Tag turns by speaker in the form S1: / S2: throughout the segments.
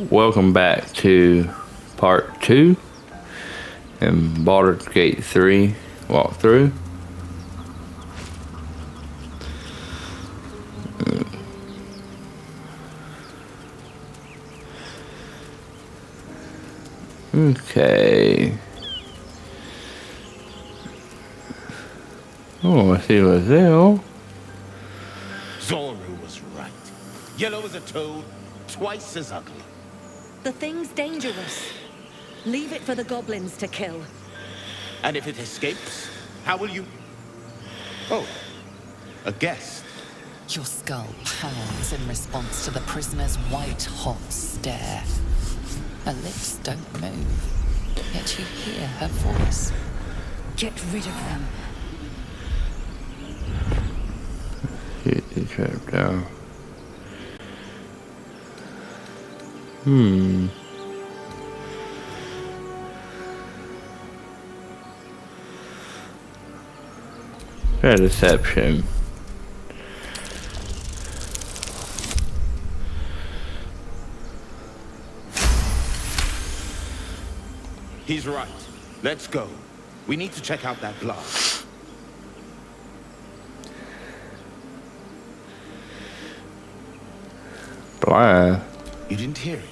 S1: Welcome back to part 2 in Baldur Gate 3 walkthrough. Okay. Oh, I see what's there.
S2: Zoru was right. Yellow as a toad, twice as ugly.
S3: The thing's dangerous. Leave it for the goblins to kill.
S2: And if it escapes, how will you... Oh, a guest.
S4: Your skull pounds in response to the prisoner's white-hot stare. Her lips don't move, yet you hear her voice.
S3: Get rid of them.
S1: Shoot the trap down. Try deception.
S2: He's right. Let's go. We need to check out that glass.
S1: Blind.
S2: You didn't hear it.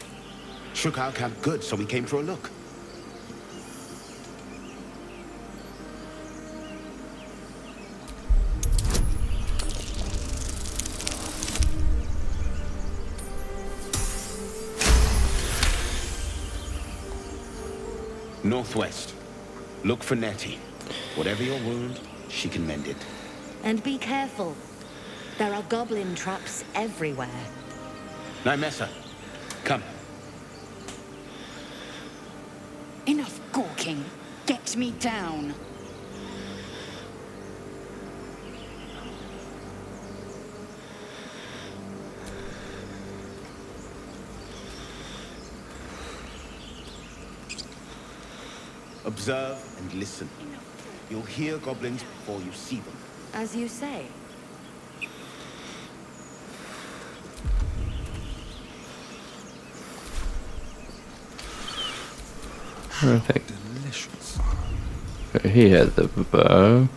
S2: Shook our camp good, so we came for a look. Northwest. Look for Nettie. Whatever your wound, she can mend it.
S3: And be careful. There are goblin traps everywhere.
S2: Nymessa, come.
S5: Enough gawking. Get me down.
S2: Observe and listen. You'll hear goblins before you see them.
S3: As you say.
S1: Perfect. Delicious. He had the bow.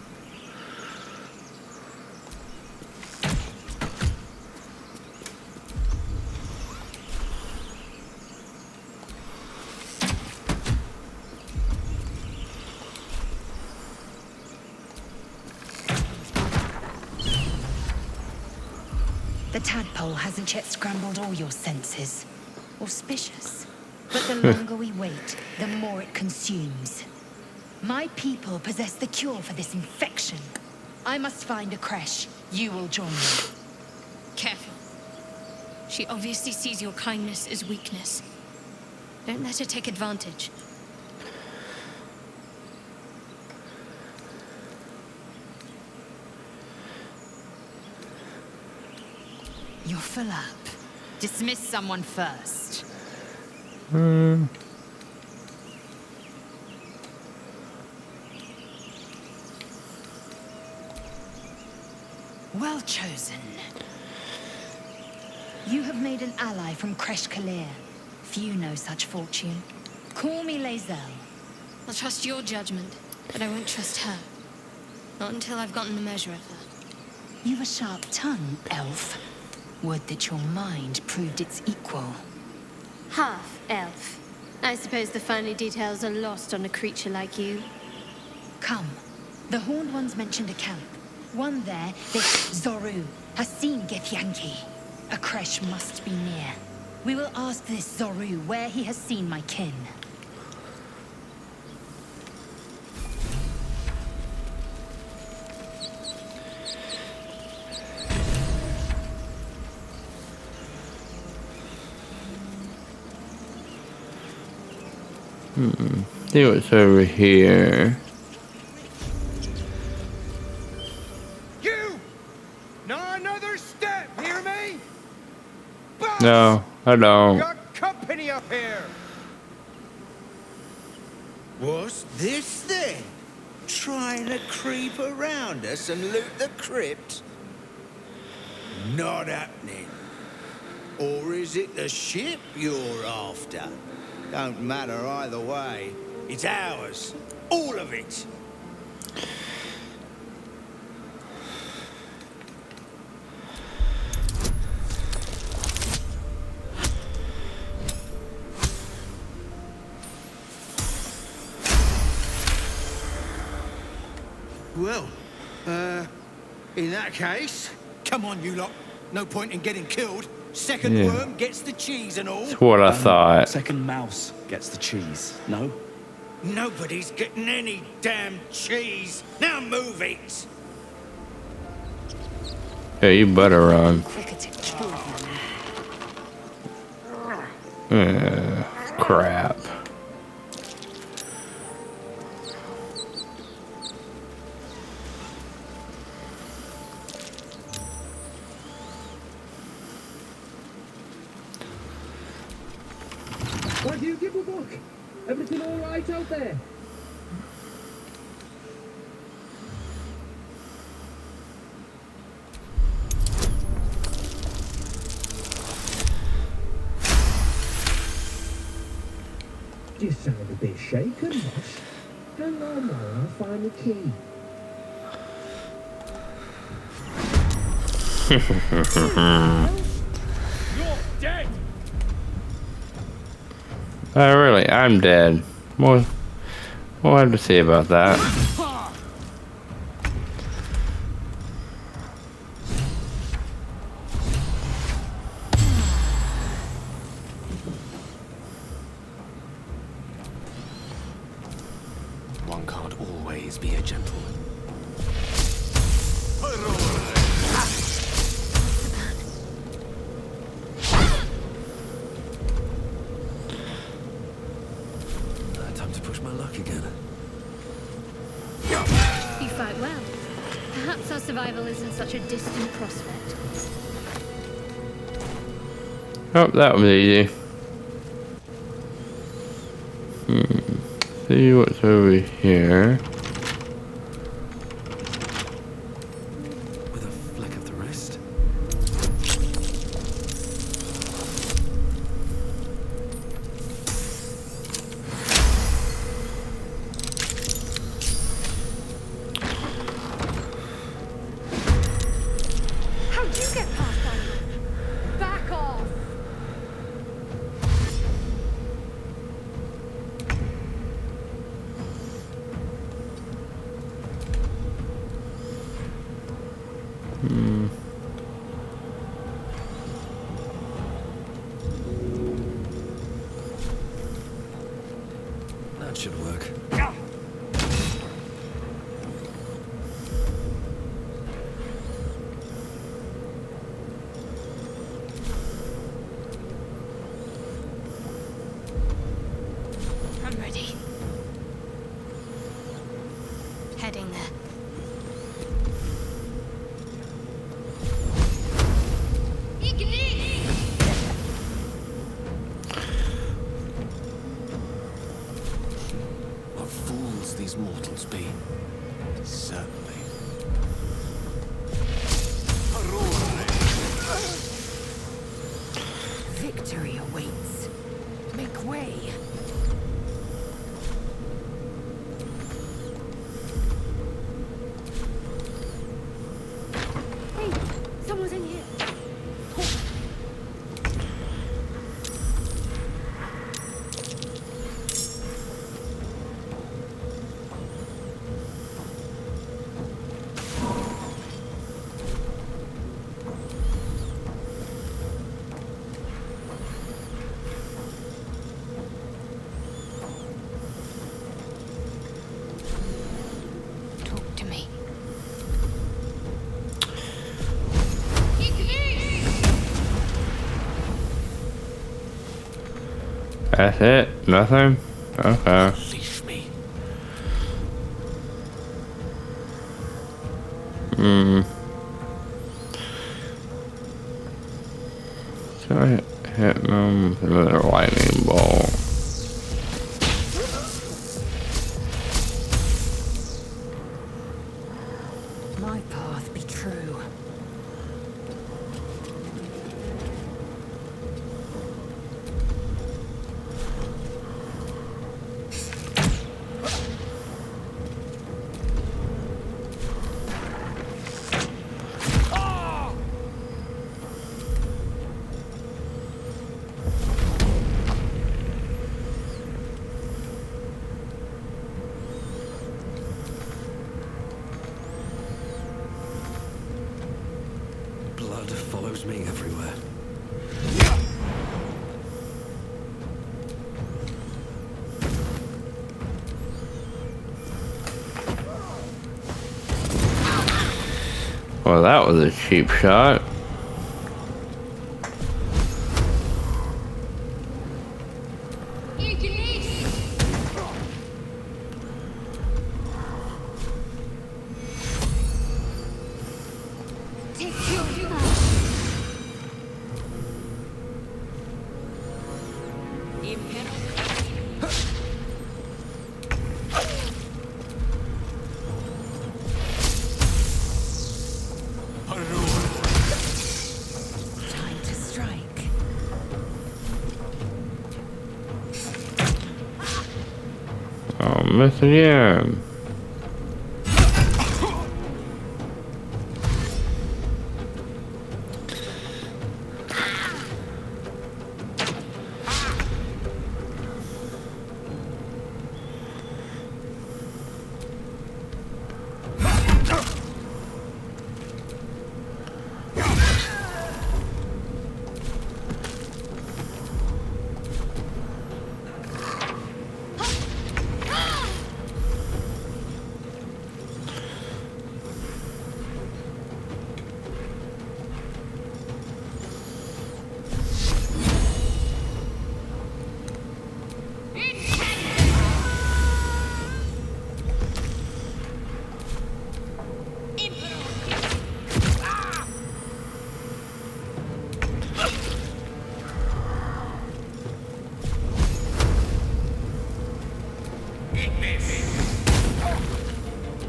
S5: The tadpole hasn't yet scrambled all your senses. Auspicious. But the longer we wait, the more it consumes. My people possess the cure for this infection. I must find a creche. You will join me.
S6: Careful. She obviously sees your kindness as weakness. Don't let her take advantage.
S5: You're full up. Dismiss someone first. Well chosen. You have made an ally from Kresh Kalir. Few know such fortune. Call me Lae'zel.
S6: I'll trust your judgment, but I won't trust her. Not until I've gotten the measure of her.
S5: You've a sharp tongue, elf. Would that your mind proved its equal.
S6: Half elf. I suppose the finer details are lost on a creature like you.
S5: Come. The Horned Ones mentioned a camp. One there, this Zoru, has seen Githyanki. A creche must be near. We will ask this Zoru where he has seen my kin.
S1: See what's over here.
S7: You! Not another step, hear me?
S1: No, I don't.
S7: Got company up here!
S8: What's this then? Trying to creep around us and loot the crypt? Not happening. Or is it the ship you're after? Don't matter either way. It's ours. All of it.
S7: Well, in that case, come on, you lot. No point in getting killed. Second
S1: Yeah.
S7: worm gets the cheese and all.
S1: That's what I thought.
S9: Second mouse gets the cheese. No?
S8: Nobody's getting any damn cheese. Now move it.
S1: Yeah, you better run.
S5: Quicker to kill them.
S1: Crap.
S10: What do you give a book? Everything all right out there? You sound a bit shaken, boss. Hang on while I find the key.
S7: You're dead.
S1: Oh, really? I'm dead. We'll have to see about that.
S9: One can't always be a gentleman. Time to push my luck again.
S6: You fight well. Perhaps our survival isn't such a distant prospect.
S1: Oh, that was easy. See what's over here.
S9: With a fleck of the wrist.
S3: How'd you get past that? Back off!
S9: That should work.
S6: I'm ready. Heading there.
S9: What fools these mortals be. Certainly.
S5: Victory awaits. Make way.
S3: Hey, someone's in here.
S6: Talk to me.
S1: That's it? Nothing? Okay.
S9: Leash me.
S1: So I hit them with another lightning bolt.
S5: My path be true.
S1: Well, that was a cheap shot.
S5: Time to strike.
S1: Oh, missed again.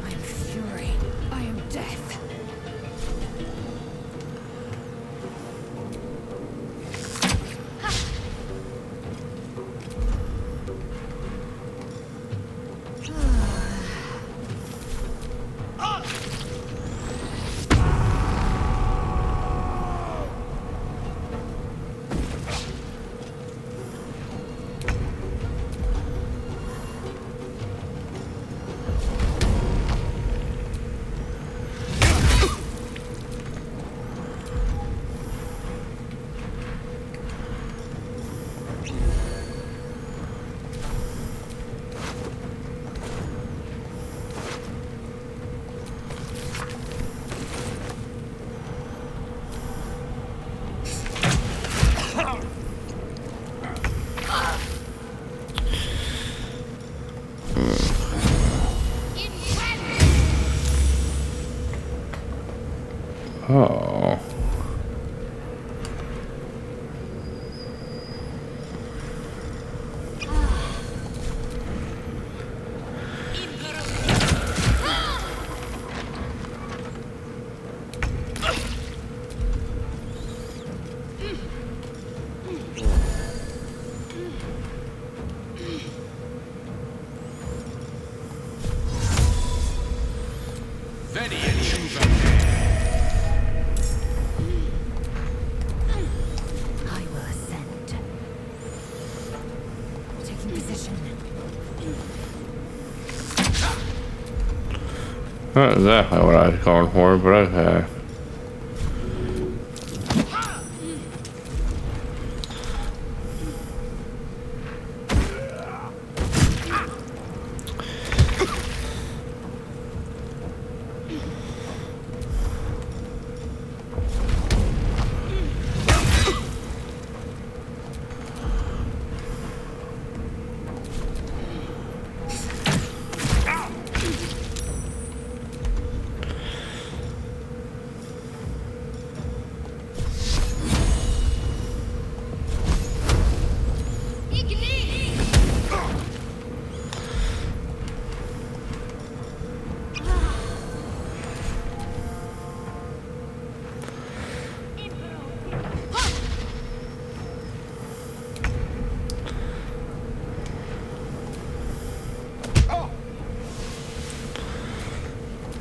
S5: I am fury. I am death.
S1: Oh.
S5: I will ascend. Taking position.
S1: Not exactly what I was going for, but okay.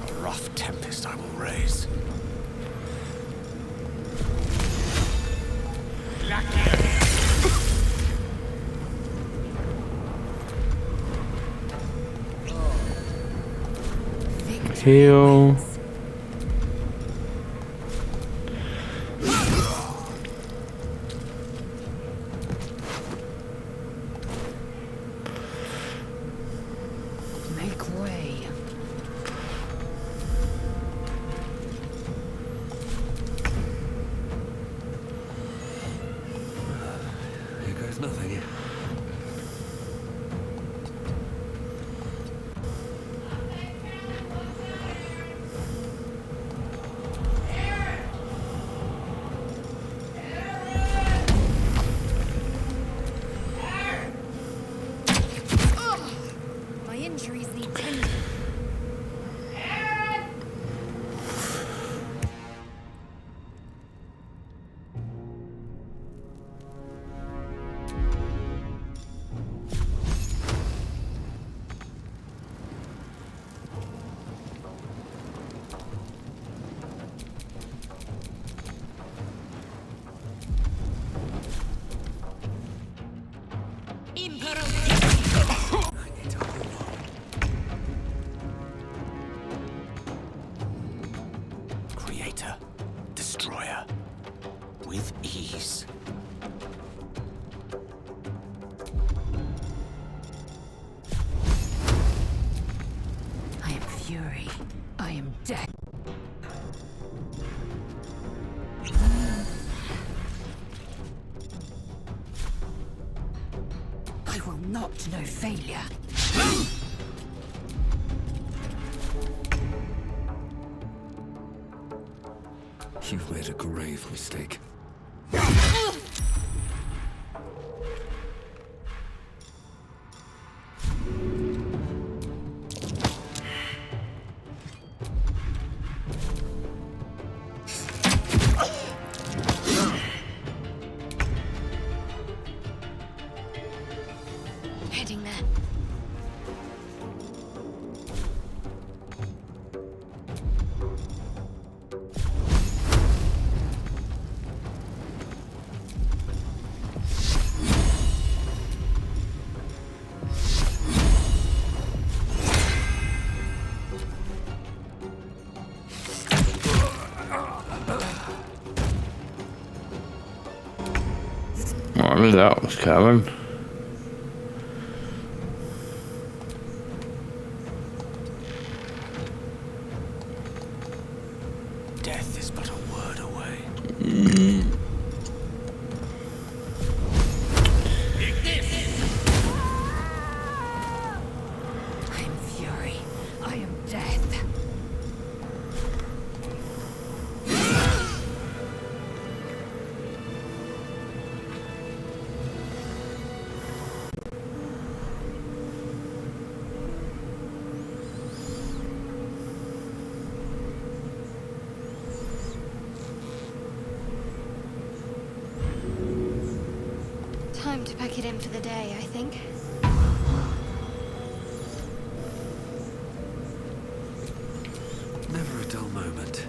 S9: A rough tempest I will raise.
S1: Heal.
S5: Make way.
S9: There's nothing.
S3: My injuries need tending.
S2: Creator, destroyer, with ease.
S5: I am fury. I am death. I will not know failure.
S9: You've made a grave mistake.
S6: Heading there.
S1: I knew that was coming.
S2: Death is but a word away.
S5: I am fury. I am death.
S6: Time to pack it in for the day, I think.
S9: Never a dull moment.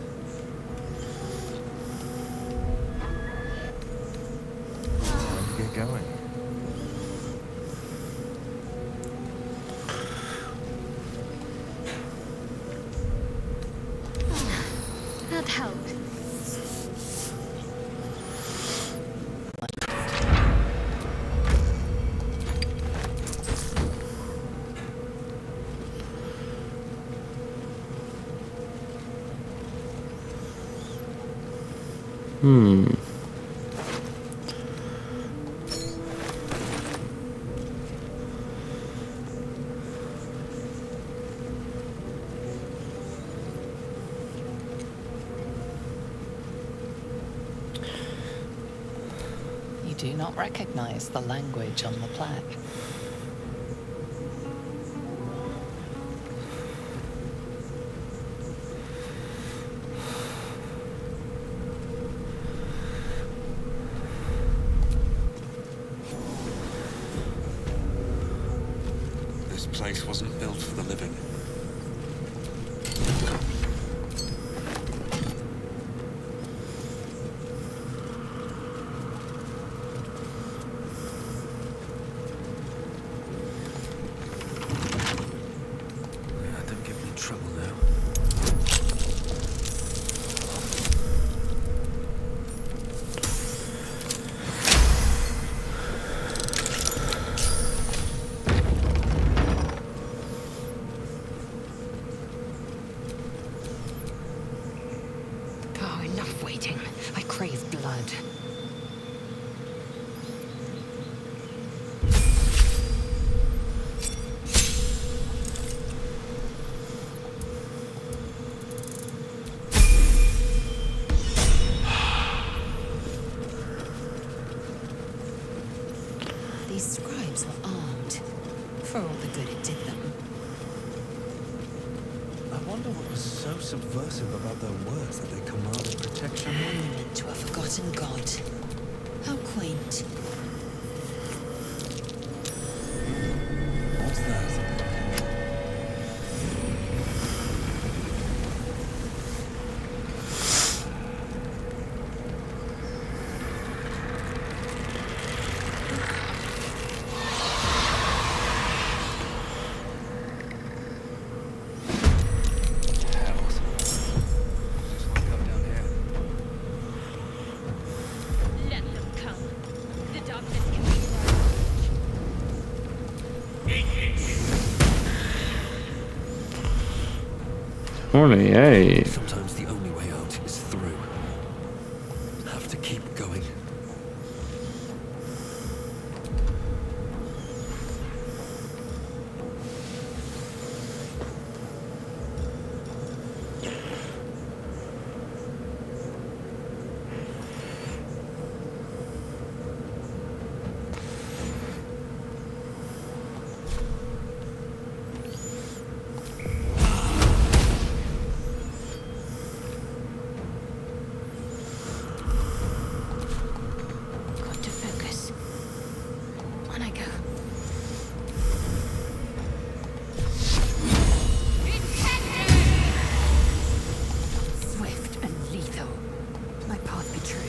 S11: Time to get going.
S6: That helped.
S4: You do not recognize the language on the plaque.
S9: This place wasn't built for the living. Don't give me trouble now.
S4: These scribes were armed, for all the good it did them.
S9: I wonder what was so subversive about their words that they commanded protection.
S4: Monument to a forgotten god. How quaint.
S9: What's that?
S6: Let them come. The darkness can be
S1: Holy hey.
S9: Sometimes the only way out is through. Have to keep going.
S6: got to focus. On I go.
S5: Swift and lethal. My path be true.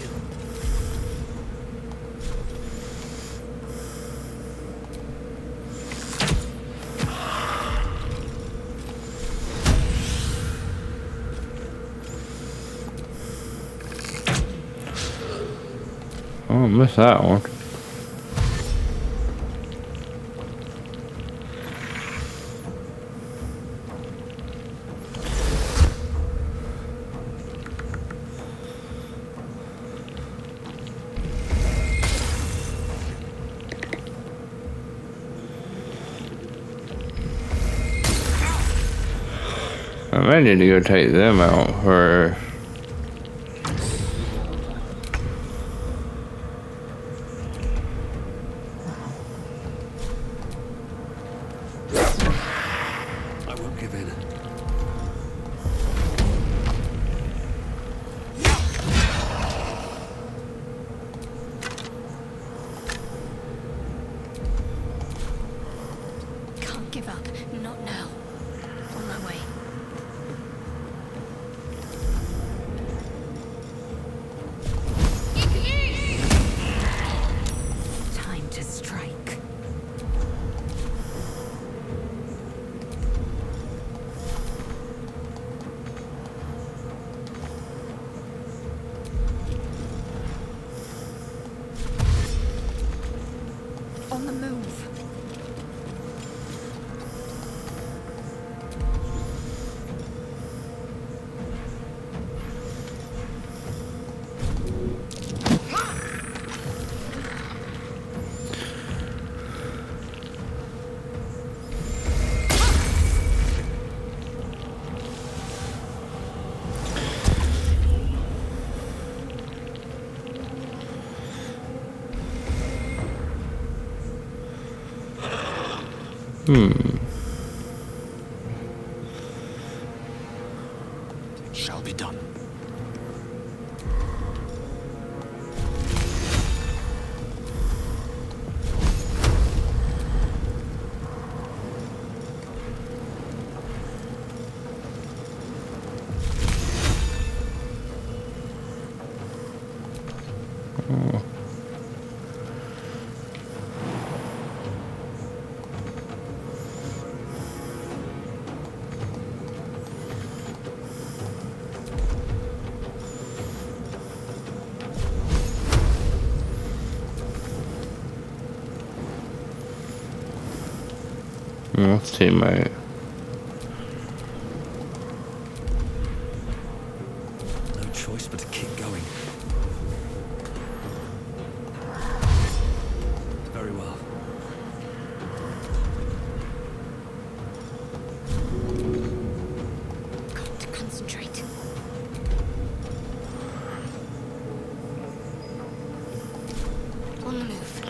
S1: Oh, I missed that one. I may need to go take them out for.
S9: I won't give in.
S6: Can't give up. Not now. On my way.
S5: Time to strike. On the move.
S9: It shall be done.
S1: Let's see, mate.
S9: No choice but to keep going. Very well.
S6: Got to concentrate. On the move.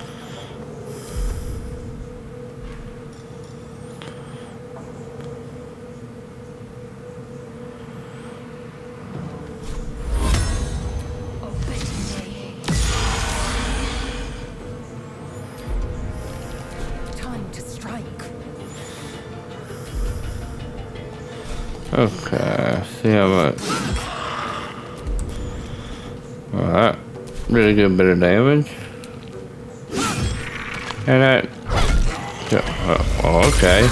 S1: Okay, see how much. Alright, really good bit of damage. And that. Oh, okay.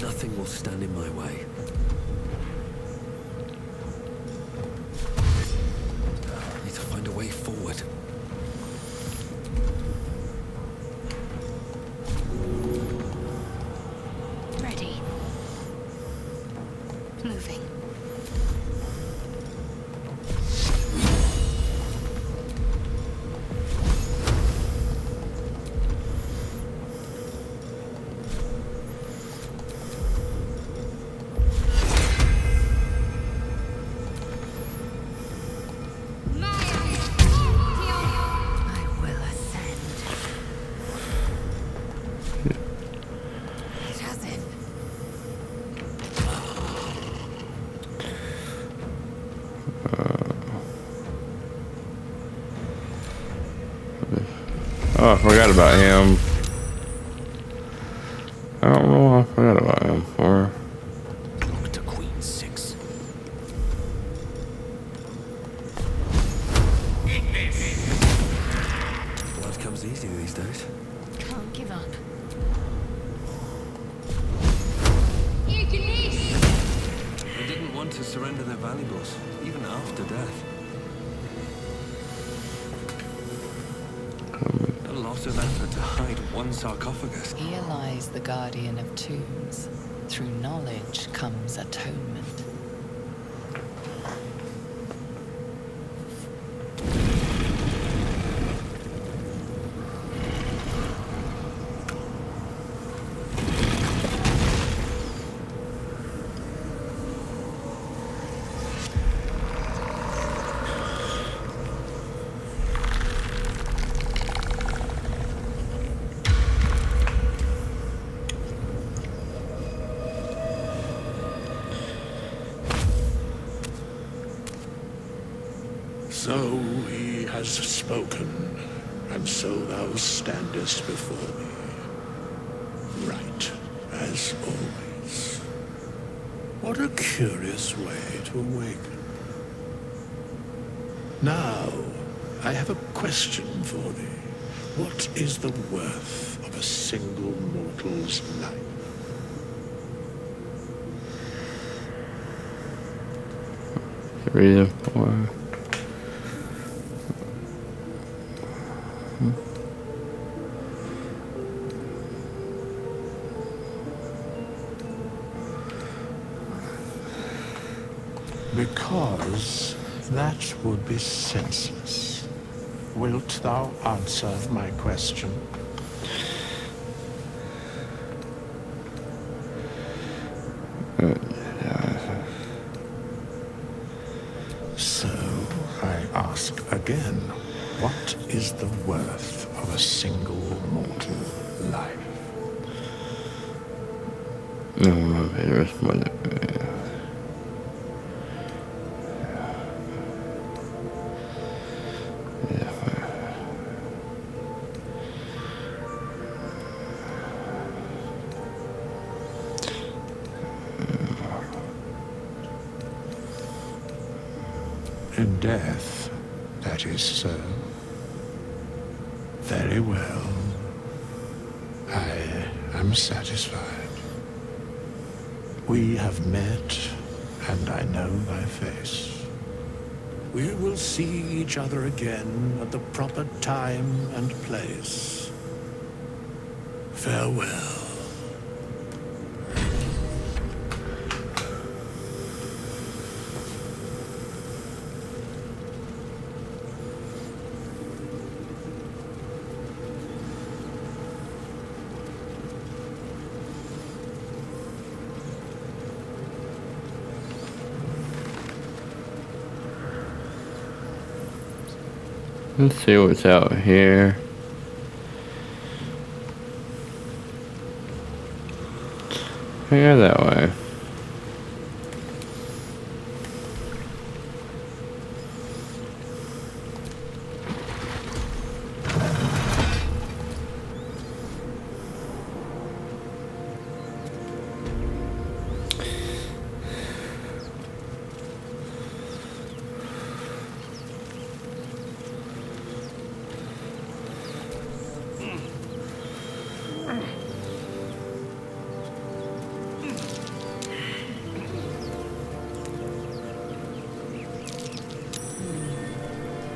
S9: Nothing will stand in my way. I need to find a way forward.
S6: Ready. Moving.
S5: I will ascend. It has it.
S1: Oh, I forgot about him. I don't know why I forgot about him for.
S9: Dr. Queen 6. Blood comes easy these days.
S6: Can't give up.
S9: They didn't want to surrender their valuables, even after death. A lot of effort to hide one sarcophagus.
S4: Here lies the guardian of tombs. Through knowledge comes atonement.
S12: So he has spoken, and so thou standest before me. Right, as always. What a curious way to awaken. Now, I have a question for thee. What is the worth of a single mortal's life?
S1: Reason for.
S12: Because that would be senseless. Wilt thou answer my question? So, I ask again, what is the worth of a single mortal life?
S1: No, my favorite one.
S12: In death, that is so. Very well. I am satisfied. We have met, and I know thy face. We will see each other again at the proper time and place. Farewell.
S1: Let's see what's out here. Yeah, that way.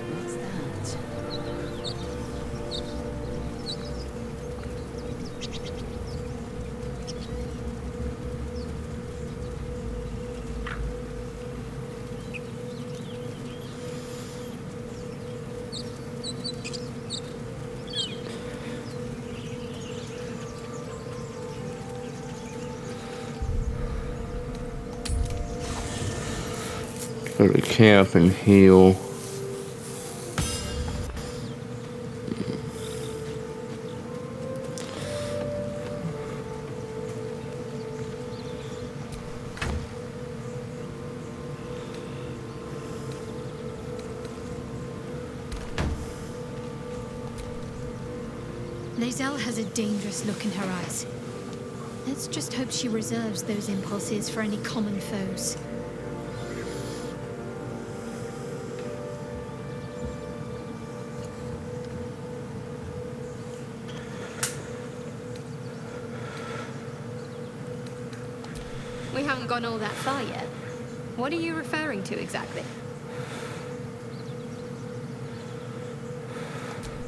S5: What's that?
S1: Go to camp and heal.
S6: Lae'zel has a dangerous look in her eyes. Let's just hope she reserves those impulses for any common foes. We haven't gone all that far yet. What are you referring to exactly?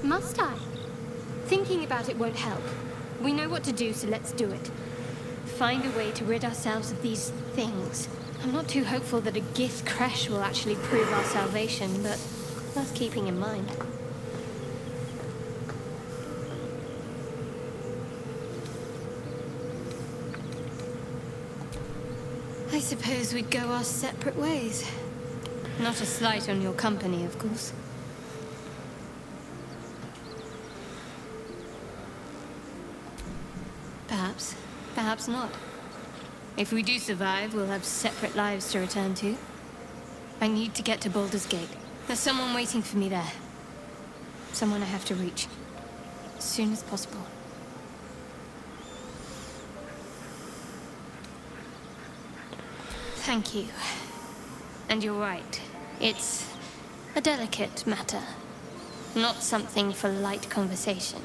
S6: Must I? Thinking about it won't help. We know what to do, so let's do it. Find a way to rid ourselves of these things. I'm not too hopeful that a Gith crash will actually prove our salvation, but worth keeping in mind. I suppose we'd go our separate ways. Not a slight on your company, of course. Perhaps. Perhaps not. If we do survive, we'll have separate lives to return to. I need to get to Baldur's Gate. There's someone waiting for me there. Someone I have to reach. As soon as possible. Thank you. And you're right. It's a delicate matter. Not something for light conversation.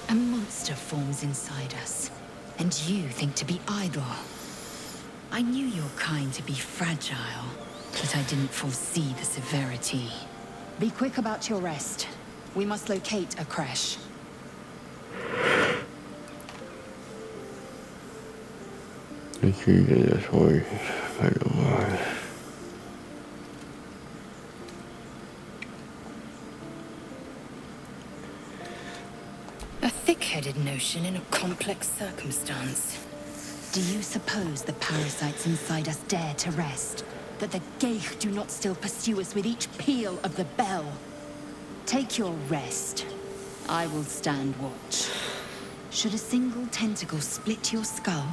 S5: A monster forms inside us, and you think to be idle. I knew your kind to be fragile, but I didn't foresee the severity. Be quick about your rest. We must locate a crash.
S1: Let's do this way. I don't mind.
S5: A thick-headed notion in a complex circumstance. Do you suppose the parasites inside us dare to rest? That the Geich do not still pursue us with each peal of the bell? Take your rest. I will stand watch. Should a single tentacle split your skull,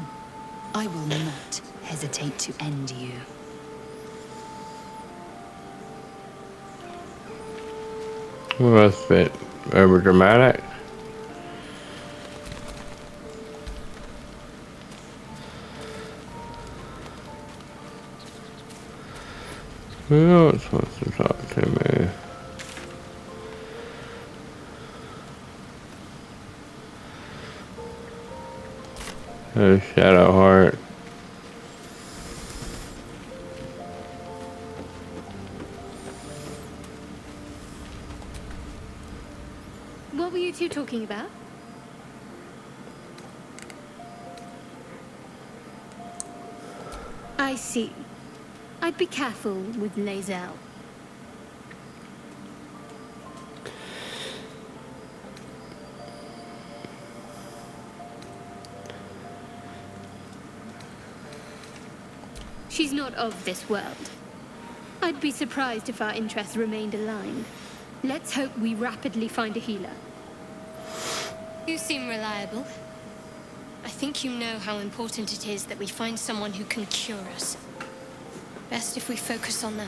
S5: I will not hesitate to end you.
S1: Well, that's a bit over dramatic. Who else wants to talk to me? Oh, Shadowheart.
S6: What were you two talking about? I see. I'd be careful with Lae'zel. She's not of this world. I'd be surprised if our interests remained aligned. Let's hope we rapidly find a healer.
S13: You seem reliable. I think you know how important it is that we find someone who can cure us. Best if we focus on that.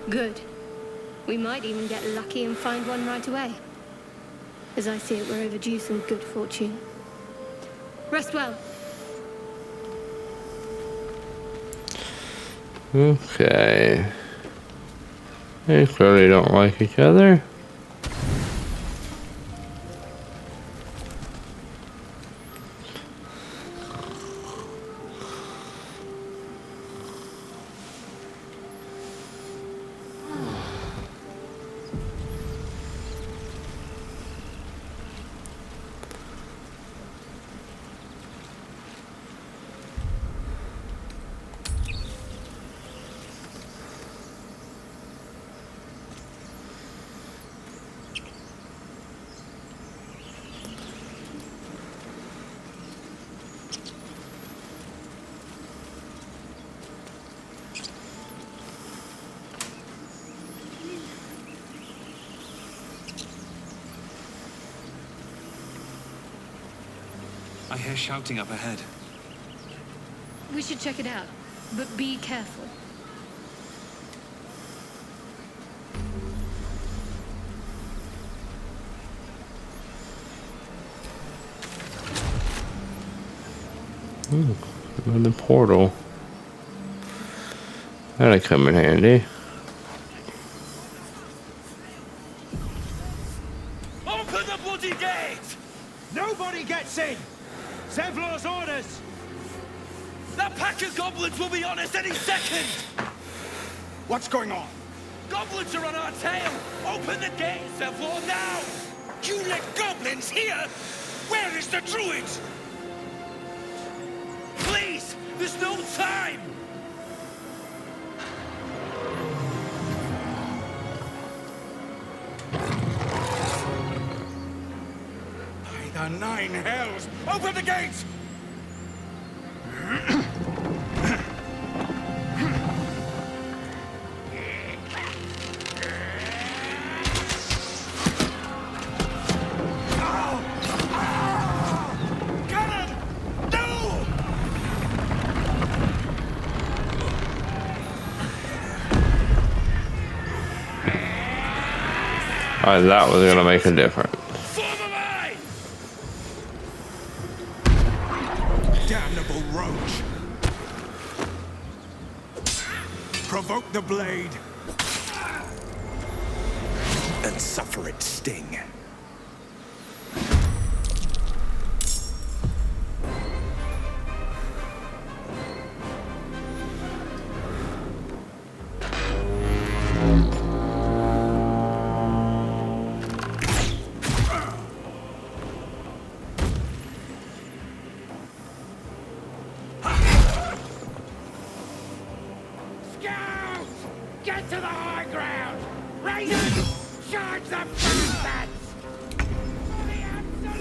S6: Good. We might even get lucky and find one right away. As I see it, we're overdue some good fortune. Rest well.
S1: Okay. They clearly don't like each other.
S9: I hear shouting up ahead.
S6: We should check it out, but be careful.
S1: Ooh, another portal. That'll come in handy.
S2: Open the bloody gate!
S7: Nobody gets in! Zevlor's orders!
S2: That pack of goblins will be on us any second!
S7: What's going on?
S2: Goblins are on our tail! Open the gate, Zevlor, now!
S8: You let goblins here? Where is the druid?
S2: Please! There's no time!
S7: By the nine hells! Open the gates!
S1: That was gonna make a difference.
S7: Damnable roach! Provoke the blade and suffer its sting.
S2: Get to the high ground! Raiders! Charge the bastards! The absolute!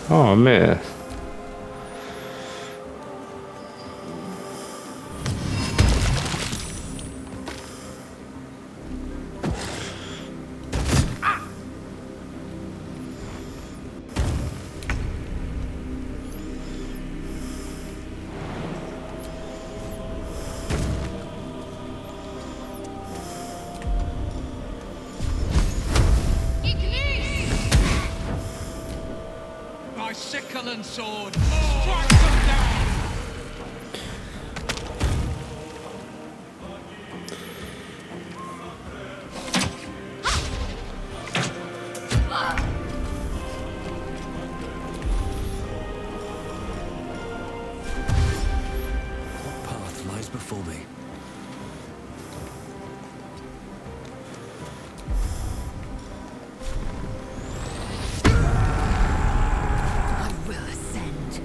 S1: Oh man.
S2: Sickle and sword! Strike them down!
S9: before me.
S5: I will ascend.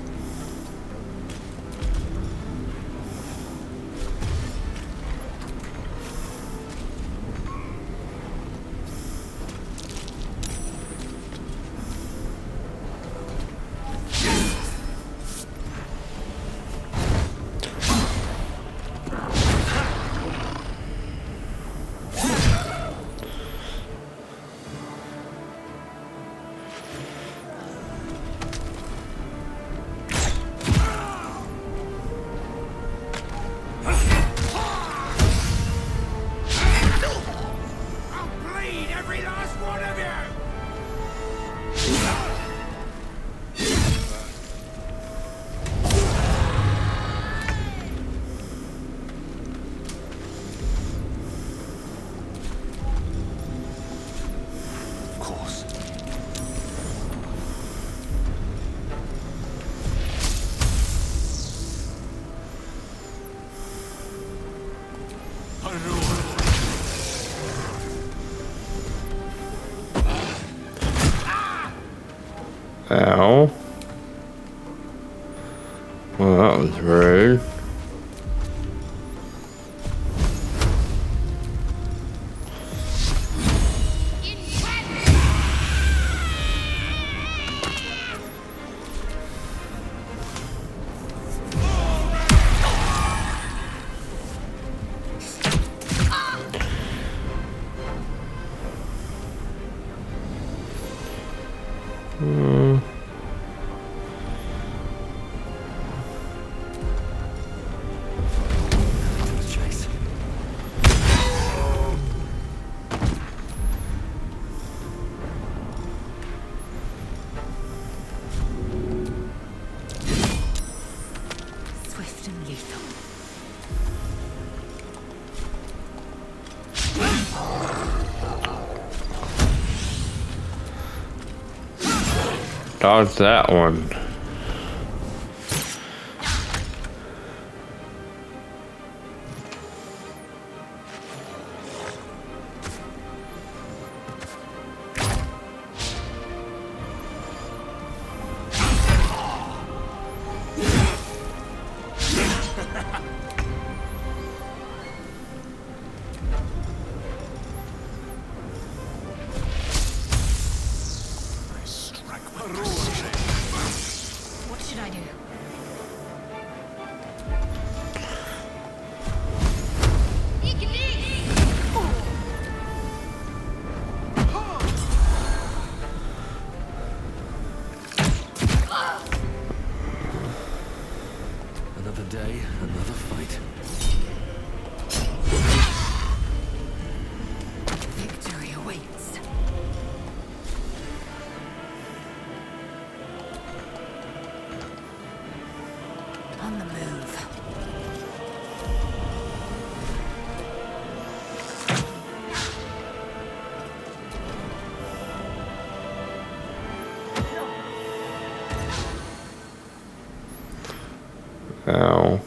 S1: Ow. Well, that was rude.
S5: Swift and lethal.
S1: Dodge that one.
S5: What should I do?
S9: Another day, another fight.
S5: Victory awaits. On the move.
S1: Ow.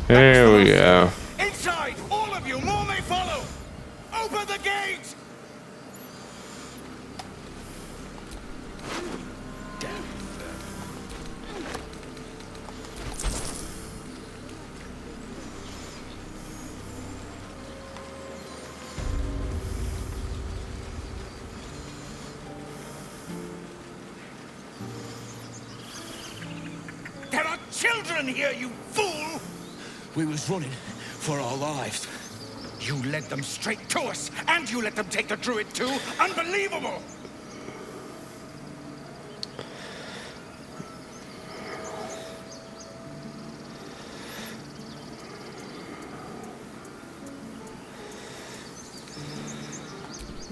S1: There we go.
S8: Inside! All of you! More may follow! Open the gate! There are children here, you fool!
S2: We was running for our lives.
S8: You led them straight to us, and you let them take the druid too? Unbelievable!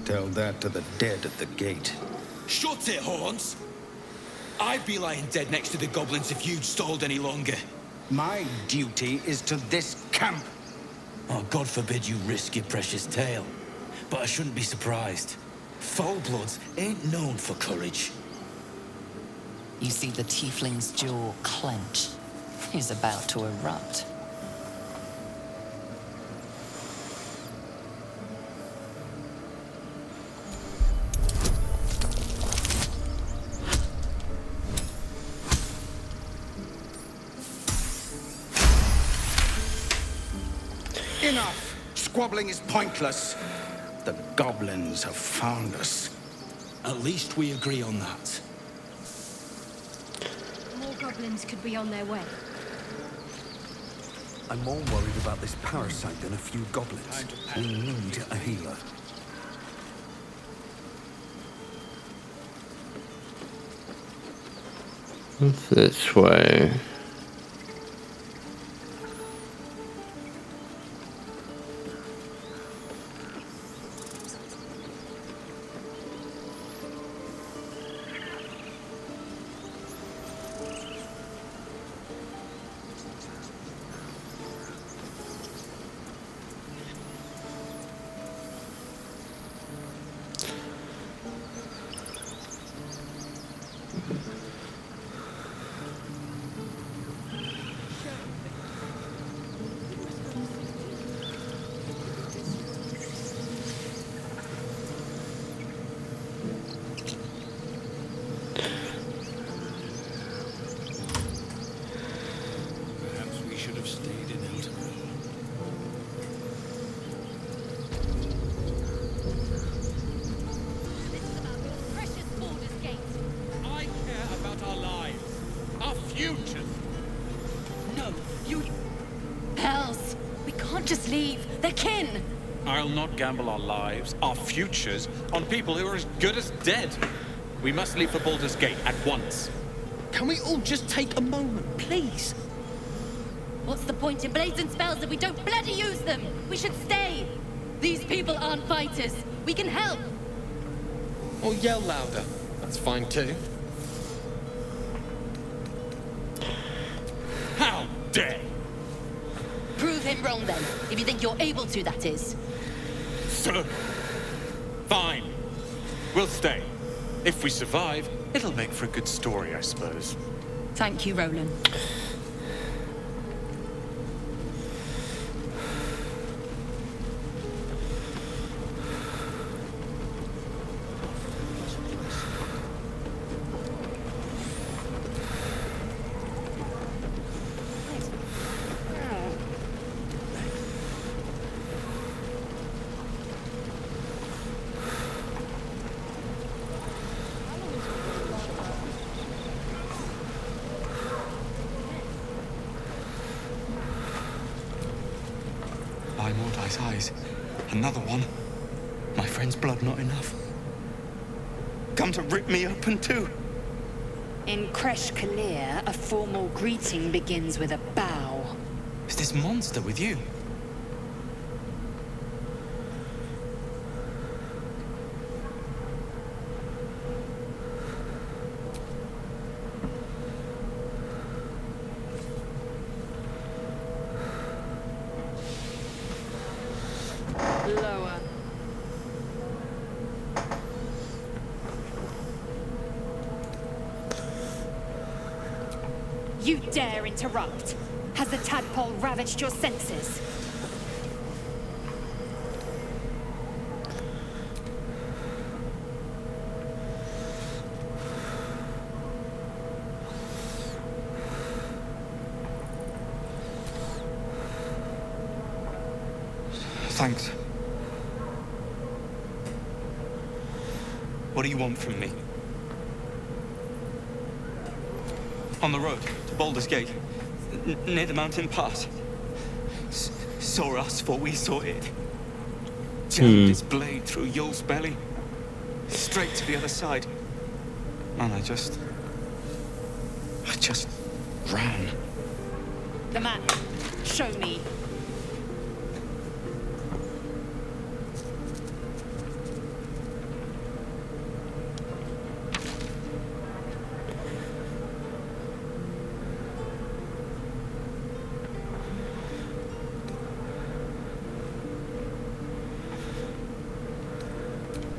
S8: Tell that to the dead at the gate.
S2: Shut it, Horns! I'd be lying dead next to the goblins if you'd stalled any longer.
S8: My duty is to this camp.
S2: Oh, God forbid you risk your precious tail. But I shouldn't be surprised. Foul bloods ain't known for courage.
S4: You see the tiefling's jaw clench. He's about to erupt.
S7: Enough! Squabbling is pointless. The goblins have found us.
S2: At least we agree on that.
S6: More goblins could be on their way.
S9: I'm more worried about this parasite than a few goblins. We need a healer.
S1: What's this way?
S2: Perhaps we should have stayed in Elton. I care about our lives, our futures.
S3: No, you... Hells! We can't just leave. They're kin!
S2: I'll not gamble our lives, our futures, on people who are as good as dead. We must leave for Baldur's Gate at once. Can we all just take a moment, please?
S3: What's the point in blazing spells if we don't bloody use them? We should stay! These people aren't fighters. We can help!
S2: Or yell louder. That's fine too. How dare!
S3: Prove him wrong then, if you think you're able to, that is.
S2: So, fine. We'll stay. If we survive, it'll make for a good story, I suppose.
S3: Thank you, Roland.
S14: By Mordai's eyes. Another one. My friend's blood not enough. Come to rip me open too.
S5: In Kresh Kalir, a formal greeting begins with a bow.
S14: Is this monster with you?
S5: Lower. You dare interrupt? Has the tadpole ravaged your senses?
S14: Thanks. What do you want from me? On the road to Baldur's Gate, near the mountain pass. Saw us, for we saw it. Jammed his blade through Yul's belly, straight to the other side. And I just ran.
S5: The map. Show me.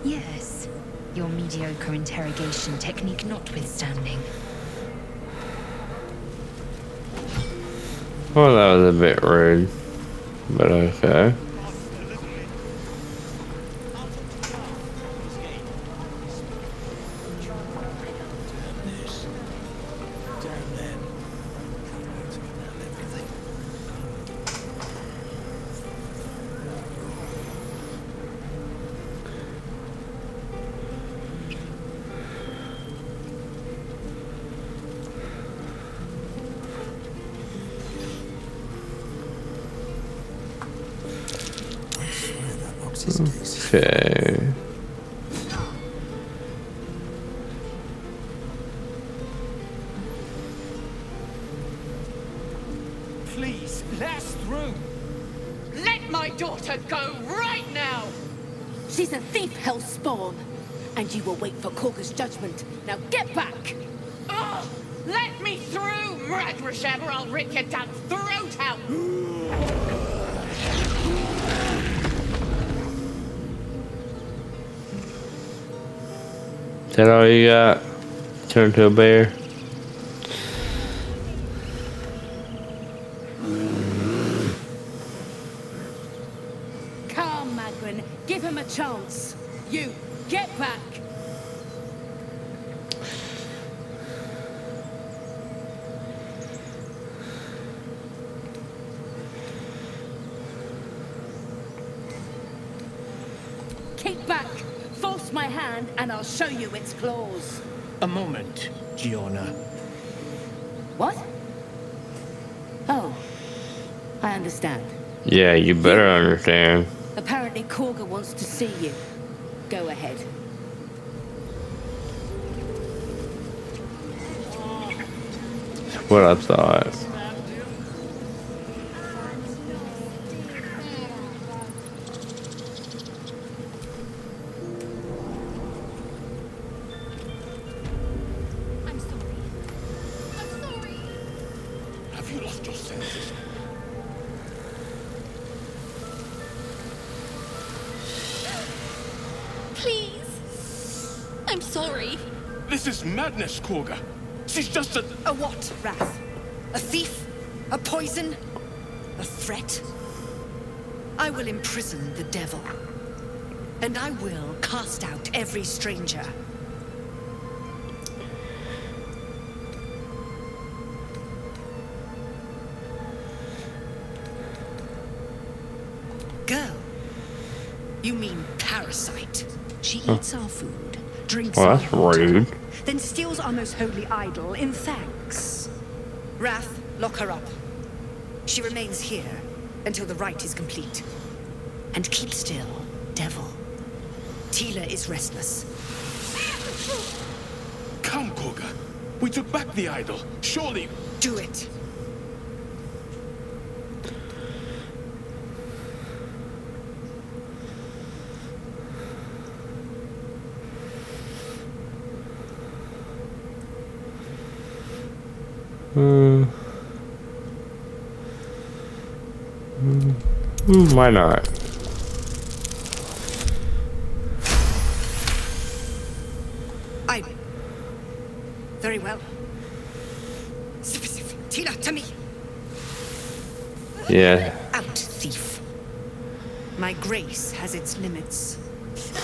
S5: Yes, your mediocre interrogation technique notwithstanding.
S1: Well, that was a bit rude, but okay. Okay.
S15: Please, let us through. Let my daughter go right now.
S3: She's a thief, hellspawn. And you will wait for Korga's judgment. Now get back!
S15: Oh, let me through, Mradrashab, or I'll rip your damn throat out.
S1: Is that all you got? Turn to a bear.
S3: Come, Magrin. Give him a chance. You, get back! Keep back! Force my hand and I'll show you its claws.
S7: A moment, Giona.
S3: What? Oh, I understand.
S1: Yeah, you better understand.
S3: Apparently Korga wants to see you. Go ahead.
S1: What I thought.
S12: Have you lost your senses?
S16: Please. I'm sorry.
S12: This is madness, Korga. She's just a...
S5: A what, Wrath? A thief? A poison? A threat? I will imprison the devil. And I will cast out every stranger. Girl? You mean parasite? She eats our food, drinks
S1: Well,
S5: our
S1: that's
S5: water,
S1: rude.
S5: then steals our most holy idol in thanks. Wrath, lock her up. She remains here until the rite is complete. And keep still, devil. Tila is restless.
S12: Come, Korga. We took back the idol. Surely...
S5: Do it.
S1: Why not?
S5: Very well. Tila, to me.
S1: Yeah.
S5: Out, thief. My grace has its limits.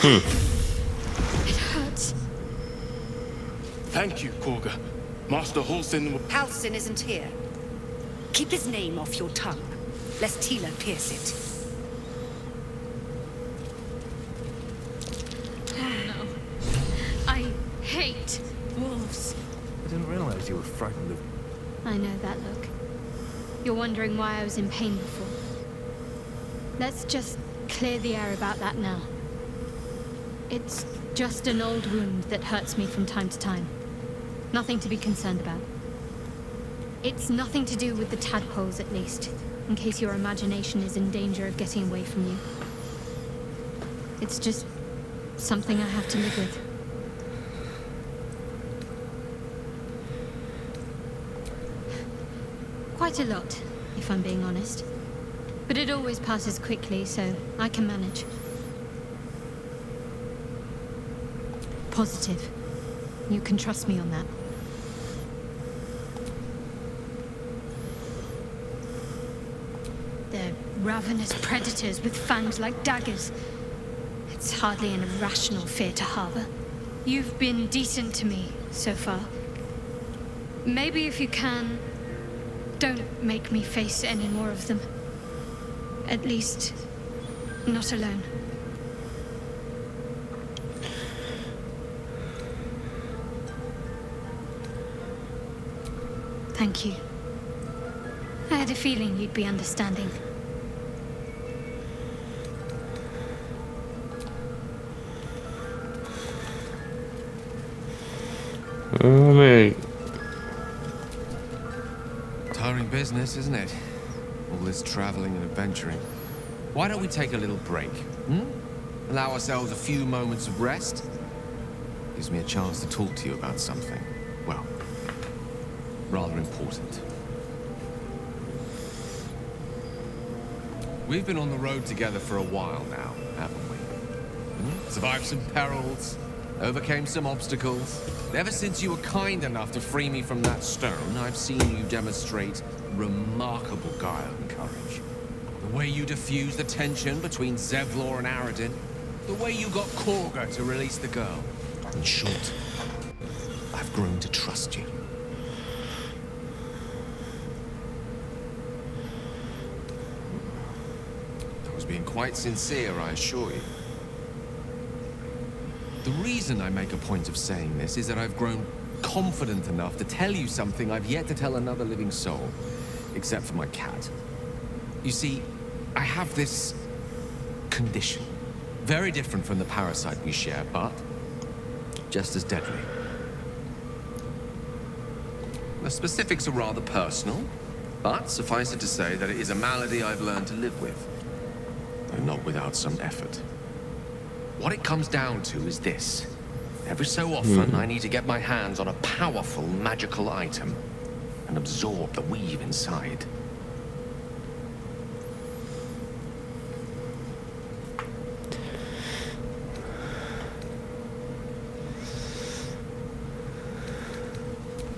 S12: It hurts. Thank you, Korga. Master Halsin...
S5: Halsin isn't here. Keep his name off your tongue, lest Tila pierce it.
S6: Oh no. I hate wolves.
S11: I didn't realize you were frightened of...
S6: I know that look. You're wondering why I was in pain before. Let's just clear the air about that now. It's just an old wound that hurts me from time to time. Nothing to be concerned about. It's nothing to do with the tadpoles, at least, in case your imagination is in danger of getting away from you. It's just something I have to live with. Quite a lot, if I'm being honest. But it always passes quickly, so I can manage. Positive. You can trust me on that. ravenous predators with fangs like daggers. It's hardly an irrational fear to harbor. You've been decent to me so far. Maybe if you can, don't make me face any more of them. At least, not alone. Thank you. I had a feeling you'd be understanding.
S17: Tiring business, isn't it? All this traveling and adventuring. Why don't we take a little break? Allow ourselves a few moments of rest? Gives me a chance to talk to you about something, well, rather important. We've been on the road together for a while now, haven't we? Survived some perils, overcame some obstacles. Ever since you were kind enough to free me from that stone, I've seen you demonstrate remarkable guile and courage. The way you diffused the tension between Zevlor and Aradin. The way you got Korga to release the girl. In short, I've grown to trust you. I was being quite sincere, I assure you. The reason I make a point of saying this is that I've grown confident enough to tell you something I've yet to tell another living soul, except for my cat. You see, I have this condition. Very different from the parasite we share, but just as deadly. The specifics are rather personal, but suffice it to say that it is a malady I've learned to live with, though not without some effort. What it comes down to is this. Every so often, I need to get my hands on a powerful magical item and absorb the weave inside.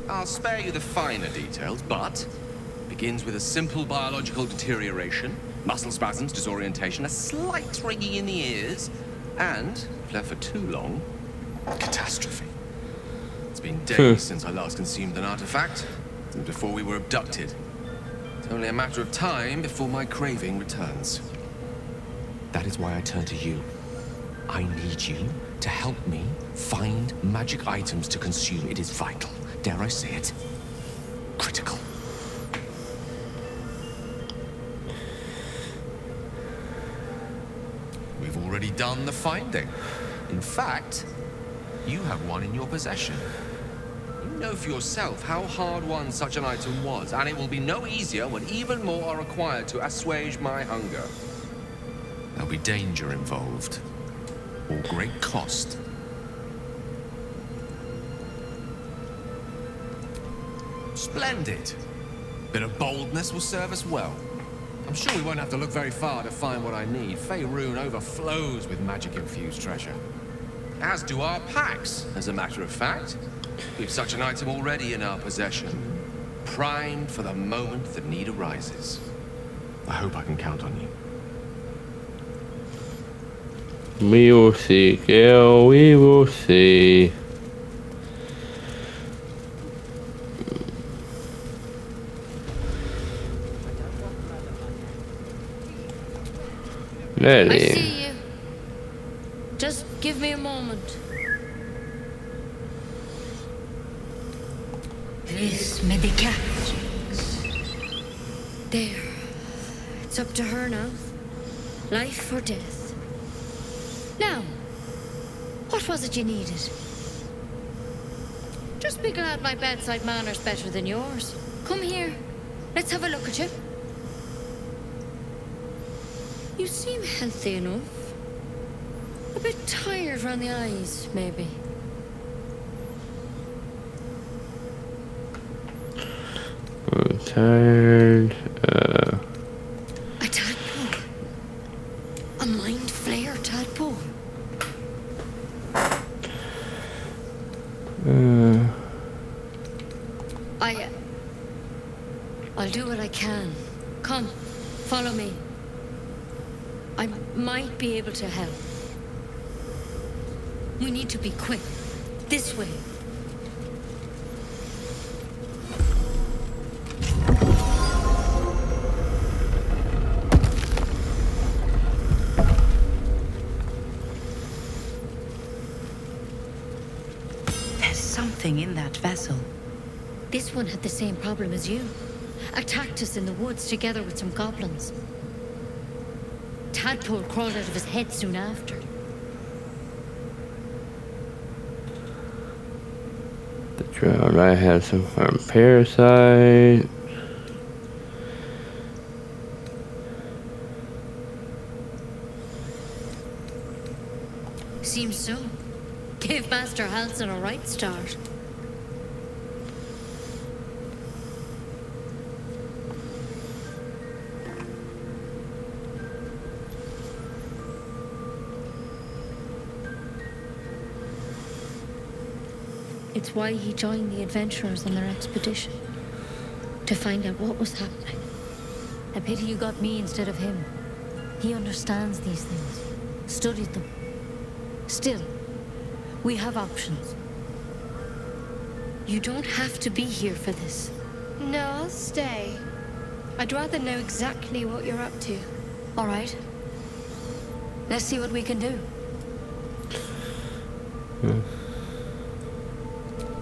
S17: I'll spare you the finer details, but it begins with a simple biological deterioration, muscle spasms, disorientation, a slight ringing in the ears, and, if left for too long, catastrophe. It's been days since I last consumed an artifact, since before we were abducted. It's only a matter of time before my craving returns. That is why I turn to you. I need you to help me find magic items to consume. It is vital. Dare I say it? Critical. We've already done the finding. In fact, you have one in your possession. You know for yourself how hard-won such an item was, and it will be no easier when even more are required to assuage my hunger. There'll be danger involved, or great cost. Splendid. Bit of boldness will serve us well. I'm sure we won't have to look very far to find what I need. Faerun overflows with magic-infused treasure. As do our packs, as a matter of fact. We've such an item already in our possession. Primed for the moment the need arises. I hope I can count on you.
S1: We will see, girl. We will see.
S16: I see you. Just give me a moment. This may be captains. There. It's up to her now. Life or death. Now, what was it you needed? Just be glad my bedside manner's better than yours. Come here. Let's have a look at you. You seem healthy enough. A bit tired round the eyes, maybe.
S1: I'm tired.
S16: A tadpole. A mind flayer tadpole. I'll do what I can. Come, follow me. I might be able to help. We need to be quick. This way.
S4: There's something in that vessel.
S16: This one had the same problem as you. Attacked us in the woods together with some goblins. Tadpole crawled out of his head soon after.
S1: The drown. I have some farm parasite.
S16: Seems so. Gave Master Halsin a right start. It's why he joined the adventurers on their expedition. To find out what was happening. A pity you got me instead of him. He understands these things. Studied them. Still, we have options. You don't have to be here for this.
S6: No, I'll stay. I'd rather know exactly what you're up to.
S16: All right. Let's see what we can do.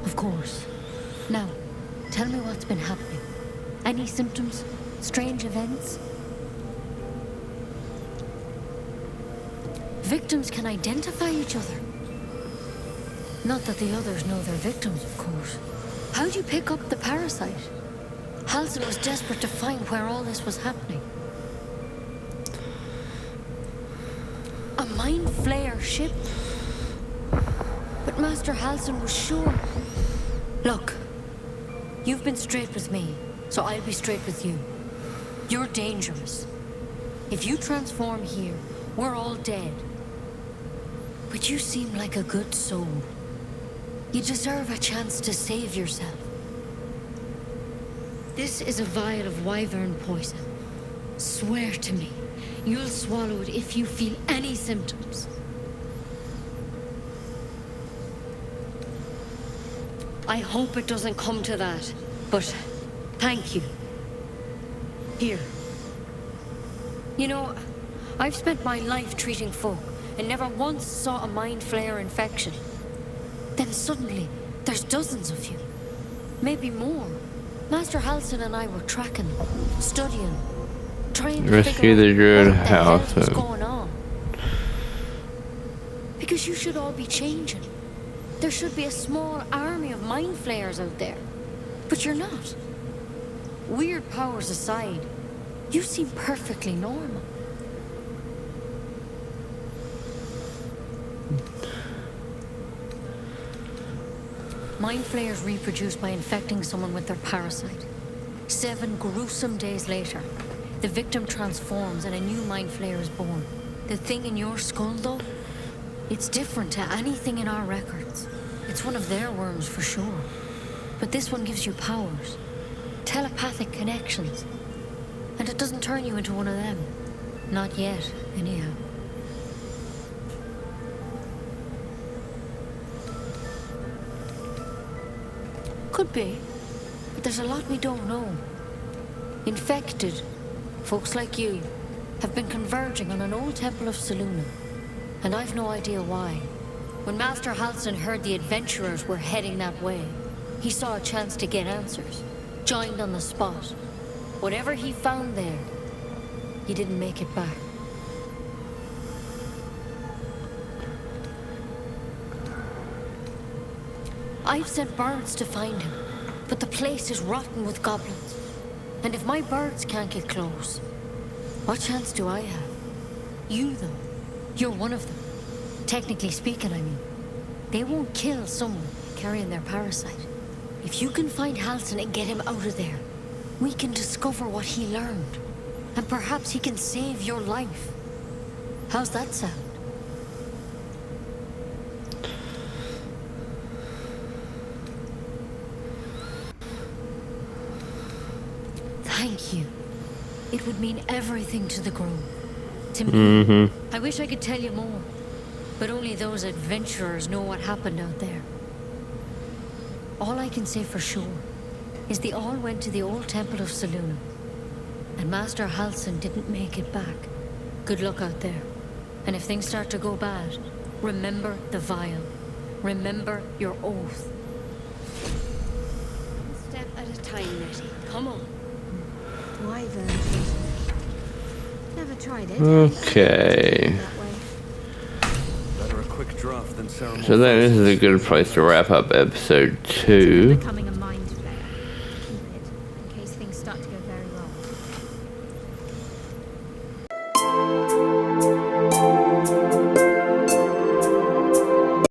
S16: Of course. Now, tell me what's been happening. Any symptoms? Strange events? Victims can identify each other. Not that the others know they're victims, of course. How'd you pick up the parasite? Halsin was desperate to find where all this was happening. A mind flayer ship? But Master Halsin was sure. Look, you've been straight with me, so I'll be straight with you. You're dangerous. If you transform here, we're all dead. But you seem like a good soul. You deserve a chance to save yourself. This is a vial of wyvern poison. Swear to me, you'll swallow it if you feel any symptoms. I hope it doesn't come to that, but thank you. Here. You know, I've spent my life treating folk and never once saw a mind flayer infection. Then suddenly, there's dozens of you. Maybe more. Master Halsin and I were tracking, studying, trying to
S1: Rescue
S16: figure
S1: the
S16: out
S1: druid
S16: what the hell was
S1: Halsin.
S16: going on. Because you should all be changing. There should be a small army of mind flayers out there. But you're not. Weird powers aside, you seem perfectly normal. Mind flayers reproduce by infecting someone with their parasite. 7 gruesome days later, the victim transforms and a new mind flayer is born. The thing in your skull, though, it's different to anything in our records. It's one of their worms for sure. But this one gives you powers. Telepathic connections. And it doesn't turn you into one of them. Not yet, anyhow. Could be. But there's a lot we don't know. Infected, folks like you, have been converging on an old temple of Selûne. And I've no idea why. When Master Halsin heard the adventurers were heading that way, he saw a chance to get answers. Joined on the spot. Whatever he found there, he didn't make it back. I've sent birds to find him, but the place is rotten with goblins. And if my birds can't get close, what chance do I have? You, though, you're one of them. Technically speaking, I mean. They won't kill someone carrying their parasite. If you can find Halsin and get him out of there, we can discover what he learned. And perhaps he can save your life. How's that sound? Thank you. It would mean everything to the Grove. To me. I wish I could tell you more, but only those adventurers know what happened out there. All I can say for sure is they all went to the old temple of Saloon, and Master Halsin didn't make it back. Good luck out there. And if things start to go bad, remember the vial. Remember your oath.
S6: One step at a time, Nettie. Come on.
S18: Wyvern. Never tried it.
S1: Okay.
S9: Better a quick draft than ceremony.
S1: So then this is a good place to wrap up episode 2.
S18: Becoming a mind flayer. Keep it in case things start to go very wrong.